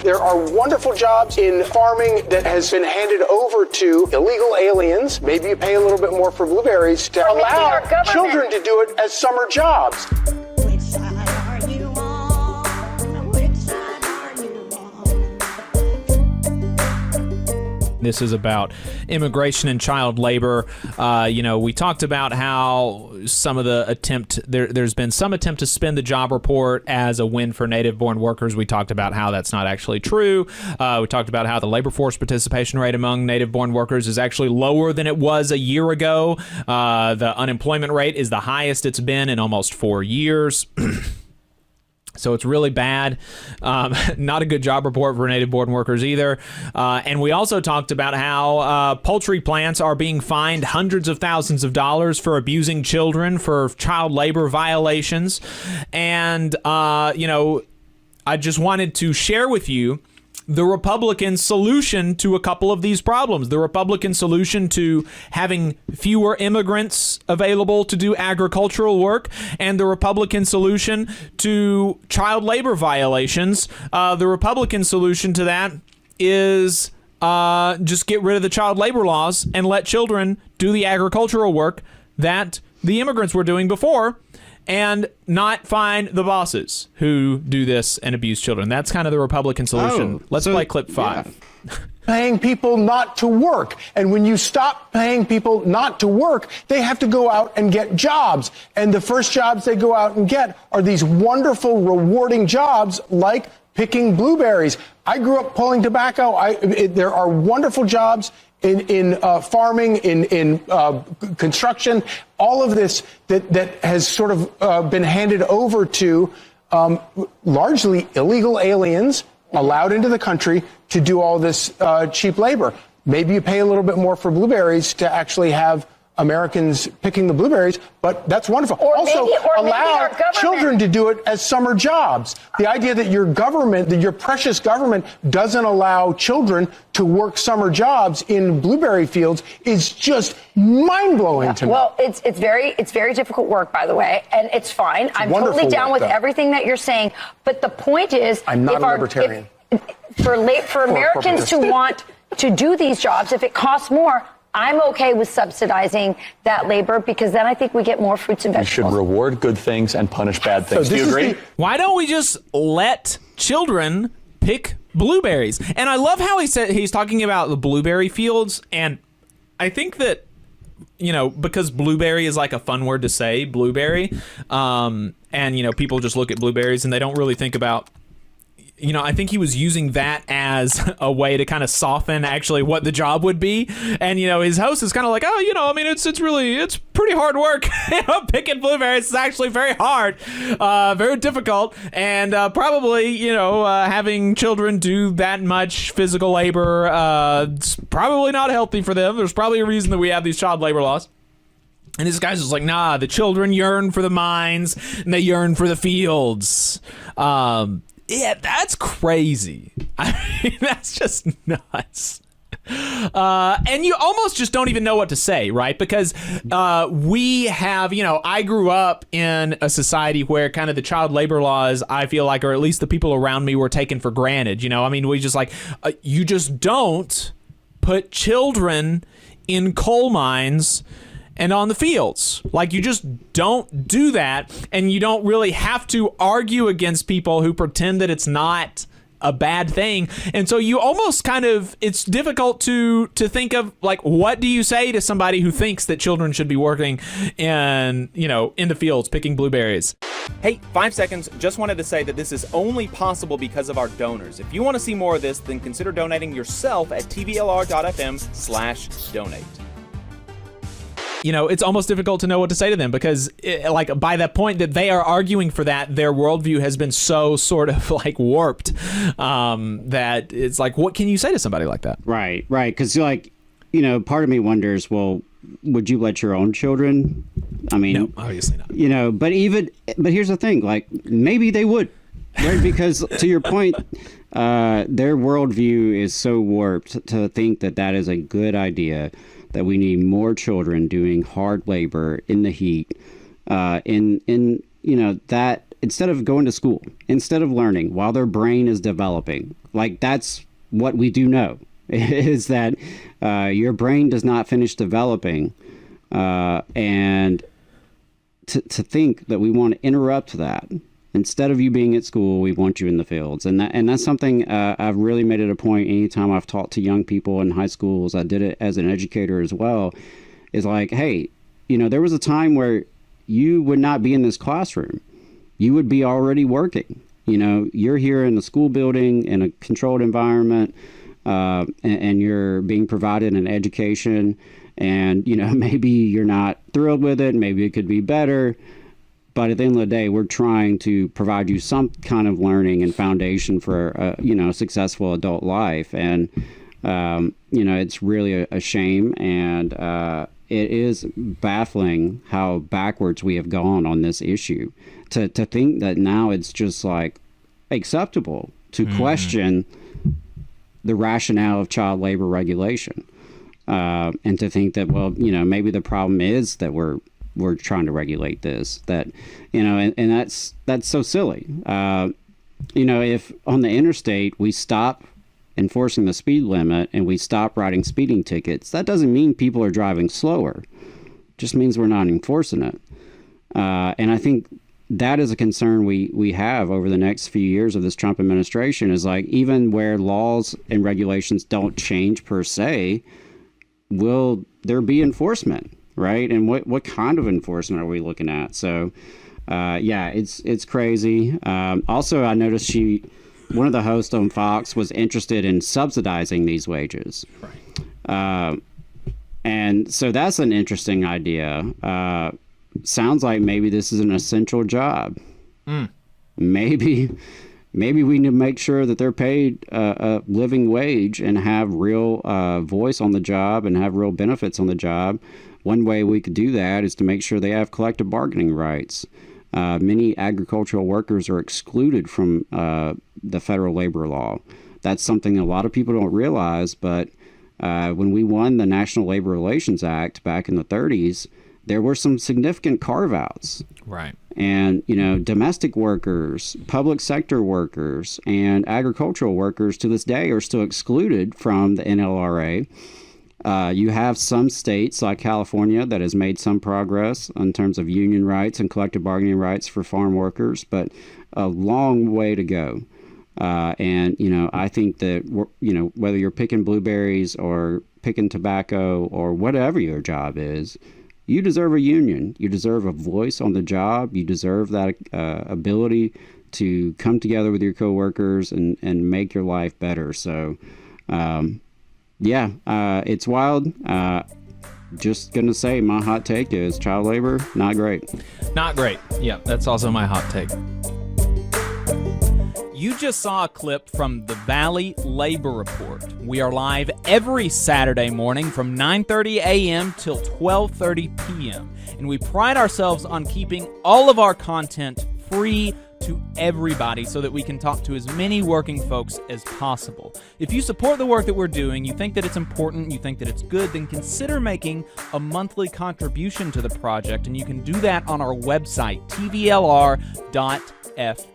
There are wonderful jobs in farming that has been handed over to illegal aliens. Maybe you pay a little bit more for blueberries to allow children to do it as summer jobs. Which side are you on? Which side are you on? This is about immigration and child labor. We talked about how some of the there's been some attempt to spin the job report as a win for native-born workers. We talked about how that's not actually true. We talked about how the labor force participation rate among native-born workers is actually lower than it was a year ago. The unemployment rate is the highest it's been in almost 4 years. So it's really bad. Not a good job report for native-born workers either. And we also talked about how poultry plants are being fined hundreds of thousands of dollars for abusing children for child labor violations. And, I just wanted to share with you the Republican solution to a couple of these problems. The Republican solution to having fewer immigrants available to do agricultural work, and the Republican solution to child labor violations. The Republican solution to that is just get rid of the child labor laws and let children do the agricultural work that the immigrants were doing before, and not fine the bosses who do this and abuse children. That's kind of the Republican solution. Let's play clip 5. Yeah. Paying people not to work. And when you stop paying people not to work, they have to go out and get jobs. And the first jobs they go out and get are these wonderful, rewarding jobs like picking blueberries. I grew up pulling tobacco. There are wonderful jobs in farming, in construction, all of this that has sort of been handed over to largely illegal aliens allowed into the country to do all this cheap labor. Maybe you pay a little bit more for blueberries to actually have Americans picking the blueberries, but that's wonderful. Also, allow children to do it as summer jobs. The idea that your government, that your precious government, doesn't allow children to work summer jobs in blueberry fields is just mind-blowing to me. Well, it's very difficult work, by the way, and it's fine. I'm totally down with everything that you're saying, but the point is, I'm not a libertarian. For Americans to want to do these jobs, if it costs more, I'm okay with subsidizing that labor, because then I think we get more fruits and vegetables. You should reward good things and punish bad things. Do you agree? Why don't we just let children pick blueberries? And I love how he's talking about the blueberry fields. And I think that, because blueberry is like a fun word to say, blueberry. And, people just look at blueberries and they don't really think about, I think he was using that as a way to kind of soften actually what the job would be. And, his host is kind of like, it's pretty hard work. Picking blueberries is actually very hard, very difficult. And probably, having children do that much physical labor, it's probably not healthy for them. There's probably a reason that we have these child labor laws. And this guy's just like, nah, the children yearn for the mines and they yearn for the fields. Yeah, that's crazy. I mean, that's just nuts. And you almost just don't even know what to say, right? Because we have, I grew up in a society where kind of the child labor laws, I feel like, or at least the people around me, were taken for granted. We just you just don't put children in coal mines and on the fields. You just don't do that, and you don't really have to argue against people who pretend that it's not a bad thing. And so you almost it's difficult to think of, what do you say to somebody who thinks that children should be working in the fields picking blueberries? Hey, 5 seconds. Just wanted to say that this is only possible because of our donors. If you want to see more of this, then consider donating yourself at tvlr.fm/donate. It's almost difficult to know what to say to them, because by that point that they are arguing for that, their worldview has been so sort of warped that it's what can you say to somebody like that? Right. Because part of me wonders, well, would you let your own children? I mean, no, obviously not. But here's the thing, maybe they would, right? Because to your point, their worldview is so warped to think that is a good idea, that we need more children doing hard labor in the heat, that instead of going to school, instead of learning while their brain is developing, like that's what we do know is that your brain does not finish developing, and to think that we want to interrupt that. Instead of you being at school, we want you in the fields. And that's something I've really made it a point anytime I've talked to young people in high schools. I did it as an educator as well. Is like, hey, there was a time where you would not be in this classroom. You would be already working. You're here in the school building in a controlled environment, and you're being provided an education. And, maybe you're not thrilled with it. Maybe it could be better. But at the end of the day, we're trying to provide you some kind of learning and foundation for, a successful adult life. And, it's really a shame. And it is baffling how backwards we have gone on this issue. To think that now it's just like acceptable to question the rationale of child labor regulation. And to think that, well, maybe the problem is that we're trying to regulate this, that, and that's so silly. If on the interstate we stop enforcing the speed limit and we stop writing speeding tickets, that doesn't mean people are driving slower. It just means we're not enforcing it. And I think that is a concern we have over the next few years of this Trump administration, is like, even where laws and regulations don't change per se, will there be enforcement? Right. And what kind of enforcement are we looking at? So, it's crazy. Also, I noticed one of the hosts on Fox was interested in subsidizing these wages. Right. And so that's an interesting idea. Sounds like maybe this is an essential job. Maybe we need to make sure that they're paid a living wage and have real voice on the job and have real benefits on the job. One way we could do that is to make sure they have collective bargaining rights. Many agricultural workers are excluded from the federal labor law. That's something a lot of people don't realize, but when we won the National Labor Relations Act back in the 30s, there were some significant carve-outs. Right. And, domestic workers, public sector workers, and agricultural workers to this day are still excluded from the NLRA. You have some states like California that has made some progress in terms of union rights and collective bargaining rights for farm workers, but a long way to go. And I think that, whether you're picking blueberries or picking tobacco or whatever your job is, you deserve a union. You deserve a voice on the job. You deserve that ability to come together with your coworkers and make your life better. So, it's wild. Just going to say my hot take is child labor, not great. Not great. Yeah, that's also my hot take. You just saw a clip from the Valley Labor Report. We are live every Saturday morning from 9:30 a.m. till 12:30 p.m. And we pride ourselves on keeping all of our content free to everybody so that we can talk to as many working folks as possible. If you support the work that we're doing, you think that it's important, you think that it's good, then consider making a monthly contribution to the project, and you can do that on our website, tvlr.fm.